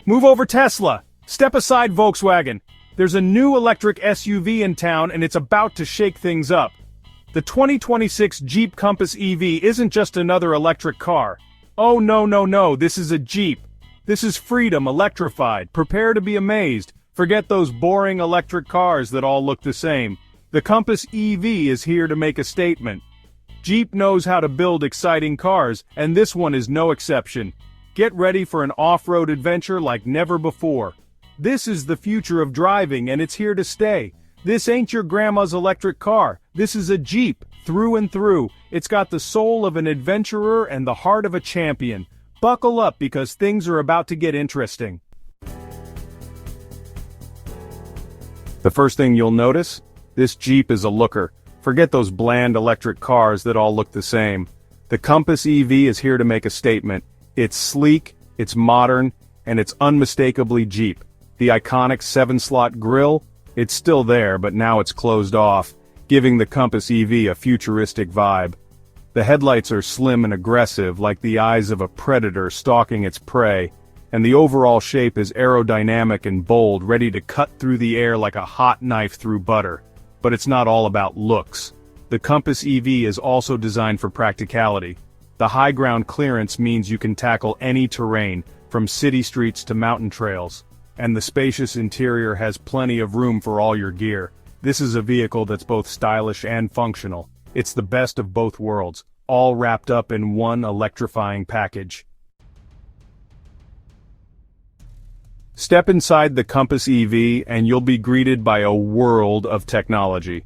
Move over Tesla! Step aside Volkswagen! There's a new electric SUV in town and it's about to shake things up. The 2026 Jeep Compass EV isn't just another electric car. Oh no, this is a Jeep. This is freedom electrified. Prepare to be amazed. Forget those boring electric cars that all look the same. The Compass EV is here to make a statement. Jeep knows how to build exciting cars, and this one is no exception. Get ready for an off-road adventure like never before. This is the future of driving and it's here to stay. This ain't your grandma's electric car. This is a Jeep, through and through. It's got the soul of an adventurer and the heart of a champion. Buckle up because things are about to get interesting. The first thing you'll notice? This Jeep is a looker. Forget those bland electric cars that all look the same. The Compass EV is here to make a statement. It's sleek, it's modern, and it's unmistakably Jeep. The iconic 7-slot grille? It's still there, but now it's closed off, giving the Compass EV a futuristic vibe. The headlights are slim and aggressive, like the eyes of a predator stalking its prey, and the overall shape is aerodynamic and bold, ready to cut through the air like a hot knife through butter. But it's not all about looks. The Compass EV is also designed for practicality. The high ground clearance means you can tackle any terrain, from city streets to mountain trails. And the spacious interior has plenty of room for all your gear. This is a vehicle that's both stylish and functional. It's the best of both worlds, all wrapped up in one electrifying package. Step inside the Compass EV and you'll be greeted by a world of technology.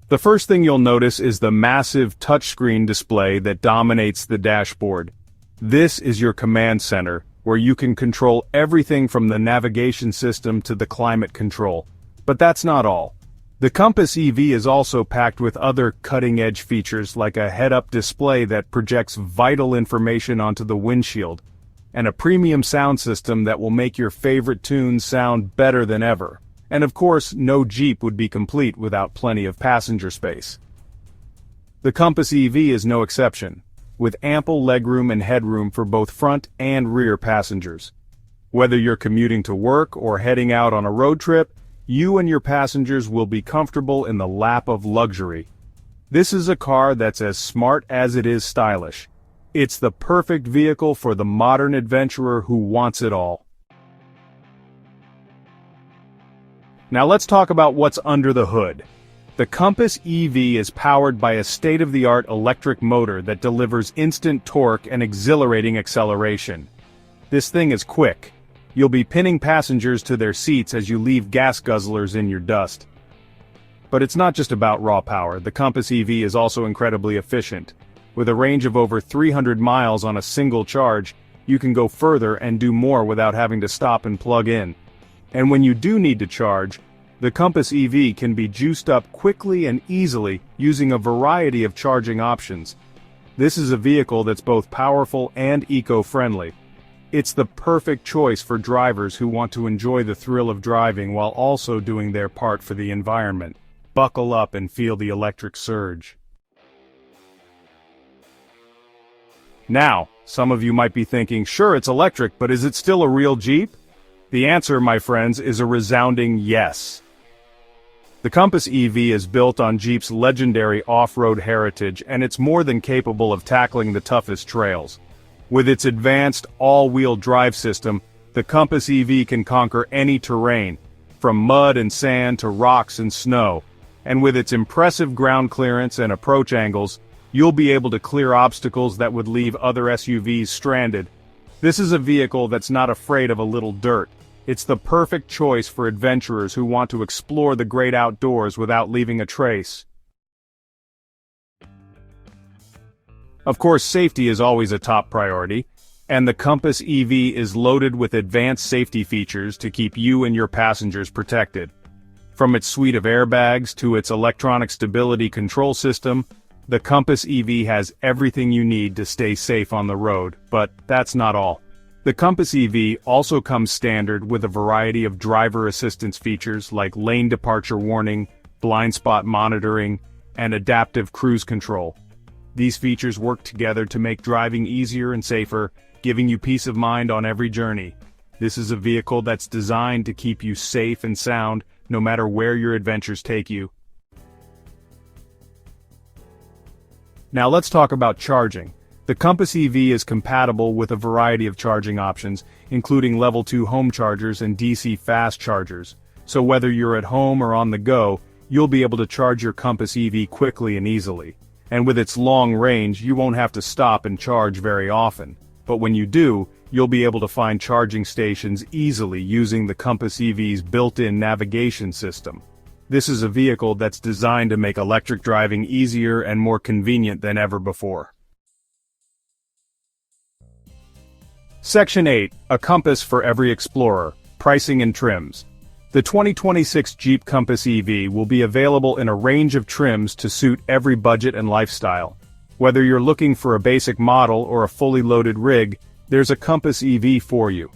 The first thing you'll notice is the massive touchscreen display that dominates the dashboard. This is your command center, where you can control everything from the navigation system to the climate control. But that's not all. The Compass EV is also packed with other cutting-edge features like a head-up display that projects vital information onto the windshield, and a premium sound system that will make your favorite tunes sound better than ever. And of course, no Jeep would be complete without plenty of passenger space. The Compass EV is no exception, with ample legroom and headroom for both front and rear passengers. Whether you're commuting to work or heading out on a road trip, you and your passengers will be comfortable in the lap of luxury. This is a car that's as smart as it is stylish. It's the perfect vehicle for the modern adventurer who wants it all. Now let's talk about what's under the hood. The Compass EV is powered by a state-of-the-art electric motor that delivers instant torque and exhilarating acceleration. This thing is quick. You'll be pinning passengers to their seats as you leave gas guzzlers in your dust. But it's not just about raw power. The Compass EV is also incredibly efficient. With a range of over 300 miles on a single charge, you can go further and do more without having to stop and plug in. And when you do need to charge, the Compass EV can be juiced up quickly and easily using a variety of charging options. This is a vehicle that's both powerful and eco-friendly. It's the perfect choice for drivers who want to enjoy the thrill of driving while also doing their part for the environment. Buckle up and feel the electric surge. Now, some of you might be thinking, sure, it's electric, but is it still a real Jeep? The answer, my friends, is a resounding yes. The Compass EV is built on Jeep's legendary off-road heritage, and it's more than capable of tackling the toughest trails. With its advanced all-wheel drive system, the Compass EV can conquer any terrain, from mud and sand to rocks and snow. And with its impressive ground clearance and approach angles, you'll be able to clear obstacles that would leave other SUVs stranded. This is a vehicle that's not afraid of a little dirt. It's the perfect choice for adventurers who want to explore the great outdoors without leaving a trace. Of course, safety is always a top priority, and the Compass EV is loaded with advanced safety features to keep you and your passengers protected. From its suite of airbags to its electronic stability control system, the Compass EV has everything you need to stay safe on the road, but that's not all. The Compass EV also comes standard with a variety of driver assistance features like lane departure warning, blind spot monitoring, and adaptive cruise control. These features work together to make driving easier and safer, giving you peace of mind on every journey. This is a vehicle that's designed to keep you safe and sound, no matter where your adventures take you. Now let's talk about charging. The Compass EV is compatible with a variety of charging options, including Level 2 home chargers and DC fast chargers. So whether you're at home or on the go, you'll be able to charge your Compass EV quickly and easily. And with its long range, you won't have to stop and charge very often. But when you do, you'll be able to find charging stations easily using the Compass EV's built-in navigation system. This is a vehicle that's designed to make electric driving easier and more convenient than ever before. Section 8. A Compass for Every Explorer. Pricing and Trims. The 2026 Jeep Compass EV will be available in a range of trims to suit every budget and lifestyle. Whether you're looking for a basic model or a fully loaded rig, there's a Compass EV for you.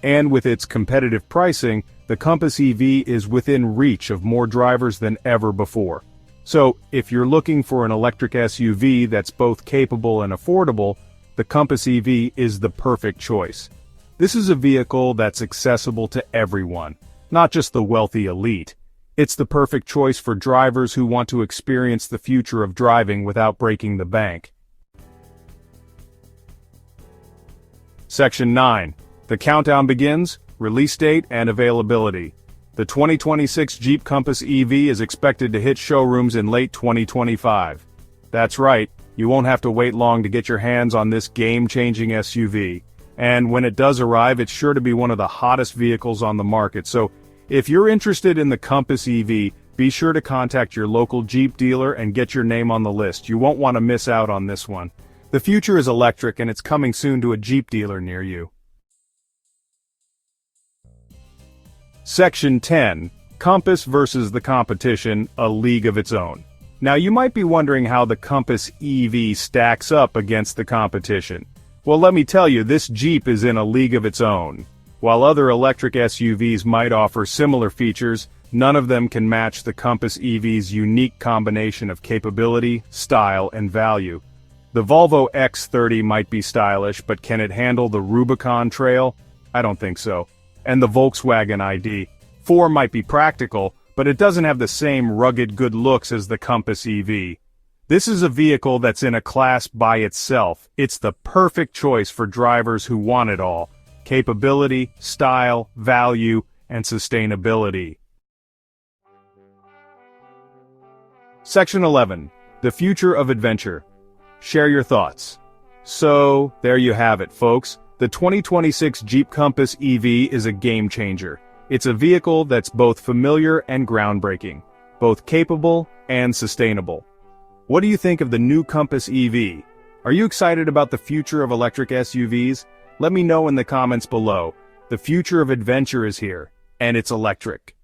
And with its competitive pricing, the Compass EV is within reach of more drivers than ever before. So, if you're looking for an electric SUV that's both capable and affordable, the Compass EV is the perfect choice. This is a vehicle that's accessible to everyone, not just the wealthy elite. It's the perfect choice for drivers who want to experience the future of driving without breaking the bank. Section 9. The countdown begins, release date and availability. The 2026 Jeep Compass EV is expected to hit showrooms in late 2025. That's right, you won't have to wait long to get your hands on this game-changing SUV. And when it does arrive, it's sure to be one of the hottest vehicles on the market. So, if you're interested in the Compass EV, be sure to contact your local Jeep dealer and get your name on the list. You won't want to miss out on this one. The future is electric and it's coming soon to a Jeep dealer near you. Section 10. Compass versus the competition, a league of its own. Now you might be wondering how the Compass EV stacks up against the competition. Well, let me tell you, this Jeep is in a league of its own. While other electric SUVs might offer similar features, none of them can match the Compass EV's unique combination of capability, style, and value. The Volvo X30 might be stylish, but can it handle the Rubicon Trail? I don't think so. And the Volkswagen ID.4 might be practical, but it doesn't have the same rugged good looks as the Compass EV. This is a vehicle that's in a class by itself. It's the perfect choice for drivers who want it all: capability, style, value, and sustainability. Section 11. The Future of Adventure. Share your thoughts. So, there you have it, folks. The 2026 Jeep Compass EV is a game changer. It's a vehicle that's both familiar and groundbreaking, both capable and sustainable. What do you think of the new Compass EV? Are you excited about the future of electric SUVs? Let me know in the comments below. The future of adventure is here, and it's electric.